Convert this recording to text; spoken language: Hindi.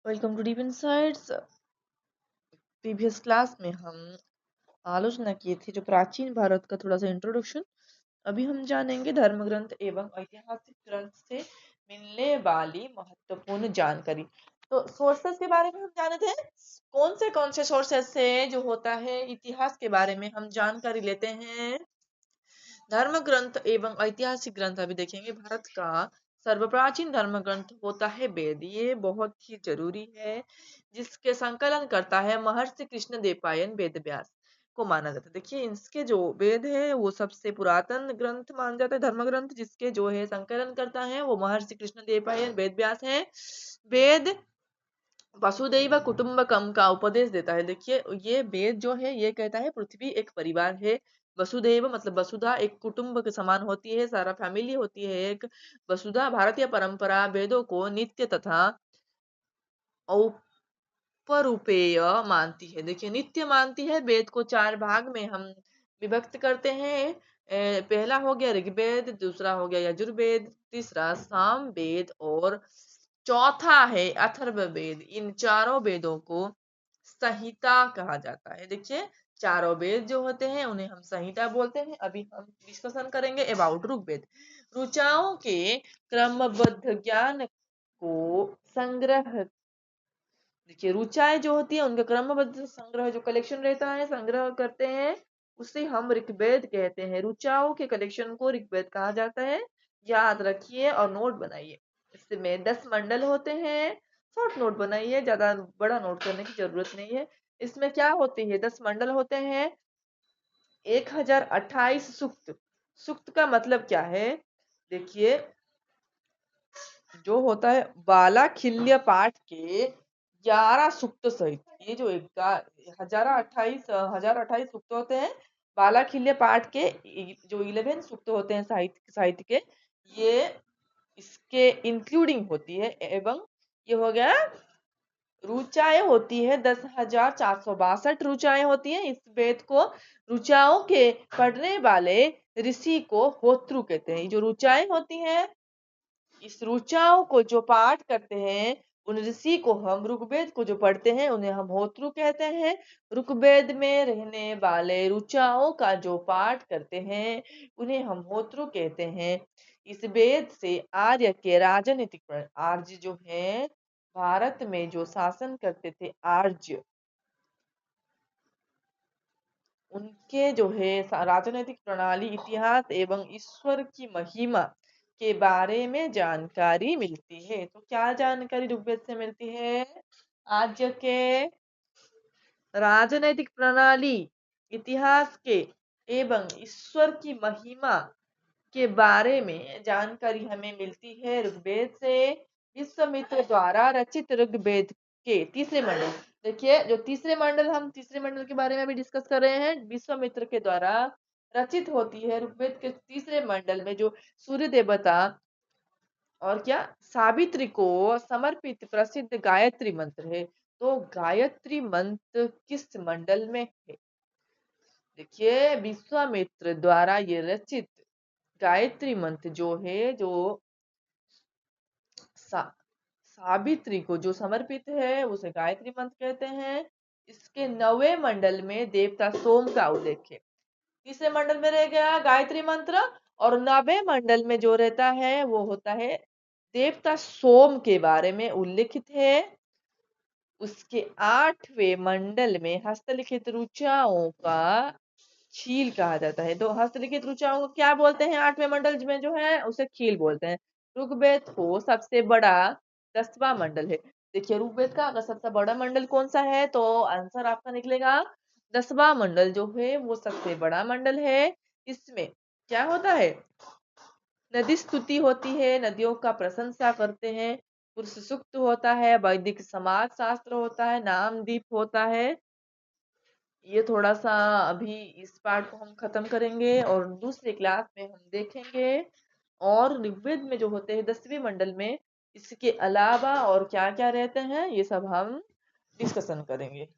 Welcome to Deep Insights. Previous class में हम आलोचना किए थे जो प्राचीन भारत का थोड़ा सा इंट्रोडक्शन। अभी हम जानेंगे धर्म ग्रंथ एवं ऐतिहासिक ग्रंथ से मिलने वाली महत्वपूर्ण जानकारी। तो सोर्सेस के बारे में हम जाने थे, कौन से सोर्सेस से जो होता है इतिहास के बारे में हम जानकारी लेते हैं। धर्म ग्रंथ एवं ऐतिहासिक ग्रंथ अभी देखेंगे। भारत का सर्वप्राचीन धर्म ग्रंथ होता है वेद, ये बहुत ही जरूरी है, जिसके संकलन करता है महर्षि कृष्ण देवपायन वेद व्यास को माना जाता है। देखिए इसके जो वेद है वो सबसे पुरातन ग्रंथ माना जाता है, धर्म ग्रंथ, जिसके जो है संकलन करता है वो महर्षि कृष्ण देवपायन वेद व्यास है। वेद वसुदैव कुटुंबकम का उपदेश देता है। देखिए ये वेद जो है ये कहता है पृथ्वी एक परिवार है। वसुदैव मतलब वसुधा एक कुटुंब के समान होती है, सारा फैमिली होती है एक। वसुधा भारतीय परंपरा वेदों को नित्य तथा औपरूपेय मानती है। देखिए नित्य मानती है। वेद को चार भाग में हम विभक्त करते हैं। पहला हो गया ऋग्वेद, दूसरा हो गया यजुर्वेद, तीसरा सामवेद और चौथा है अथर्ववेद। इन चारों वेदों को संहिता कहा जाता है। देखिए चारों वेद जो होते हैं उन्हें हम संहिता बोलते हैं। अभी हम डिस्कशन करेंगे अबाउट ऋग्वेद। ऋचाओं के क्रमबद्ध ज्ञान को संग्रह, देखिए रुचाएं जो होती है उनका क्रमबद्ध संग्रह जो कलेक्शन रहता है, संग्रह करते हैं, उसे हम ऋग्वेद कहते हैं। रुचाओं के कलेक्शन को ऋग्वेद कहा जाता है। याद रखिए और नोट बनाइए। इसमें 10 मंडल होते हैं। शॉर्ट नोट बनाइए, ज्यादा बड़ा नोट करने की जरूरत नहीं है। इसमें क्या होती है, 10 मंडल होते हैं। 1028 सूक्त। सूक्त का मतलब क्या है, देखिए जो होता है बाला खिल्य पाठ के 11 सूक्त सहित, ये जो 1028 सूक्त होते हैं, बाला खिल्य पाठ के जो 11 सूक्त होते हैं साहित्य साहित्य के, ये इसके इंक्लूडिंग होती है। एवं ये हो गया रुचाएं होती है 10,462 रुचाएं होती हैं। इस वेद को रुचाओं के पढ़ने वाले ऋषि को होत्रु कहते हैं। ये जो रुचाएं होती हैं, इस रुचाओं को जो पाठ करते हैं उन ऋषि को हम, ऋग्वेद को जो पढ़ते हैं उन्हें हम होत्रु कहते हैं। ऋग्वेद में रहने वाले रुचाओं का जो पाठ करते हैं उन्हें हम होत्रु कहते हैं। इस वेद से आर्य के राजनीतिक आर्य जो है, भारत में जो शासन करते थे आर्य, उनके जो है राजनीतिक प्रणाली, इतिहास एवं ईश्वर की महिमा के बारे में जानकारी मिलती है। तो क्या जानकारी ऋग्वेद से मिलती है, आर्य के राजनैतिक प्रणाली, इतिहास के एवं ईश्वर की महिमा के बारे में जानकारी हमें मिलती है ऋग्वेद से। विश्वामित्र द्वारा रचित ऋग्वेद के तीसरे मंडल, देखिए जो तीसरे मंडल, हम तीसरे मंडल के बारे में अभी डिस्कस कर रहे हैं, विश्वामित्र के द्वारा रचित होती है। ऋग्वेद के तीसरे मंडल में जो सूर्य देवता और क्या सावित्री को समर्पित प्रसिद्ध गायत्री मंत्र है। तो गायत्री मंत्र किस मंडल में है, देखिए विश्वामित्र द्वारा ये रचित गायत्री मंत्र जो है, जो सावित्री को जो समर्पित है उसे गायत्री मंत्र कहते हैं। इसके 9वें मंडल में देवता सोम का उल्लेख है। तीसरे मंडल में रह गया गायत्री मंत्र, और 9वें मंडल में जो रहता है वो होता है देवता सोम के बारे में उल्लेखित है। उसके 8वें मंडल में हस्तलिखित रुचाओं का खील कहा जाता है। तो हस्तलिखित रुचाओं को क्या बोलते हैं, 8वें मंडल में जो है उसे खील बोलते हैं। ऋग्वेद को सबसे बड़ा 10वां मंडल है। देखिए ऋग्वेद का अगर सबसे बड़ा मंडल कौन सा है तो आंसर आपका निकलेगा 10वां मंडल जो है वो सबसे बड़ा मंडल है। इसमें क्या होता है, नदी स्तुति होती है, नदियों का प्रशंसा करते हैं, पुरुष सूक्त होता है, वैदिक समाज शास्त्र होता है, नामदीप होता है। ये थोड़ा सा अभी इस पार्ट को हम खत्म करेंगे और दूसरे क्लास में हम देखेंगे। और ऋग्वेद में जो होते हैं 10वें मंडल में इसके अलावा और क्या क्या रहते हैं ये सब हम डिस्कशन करेंगे।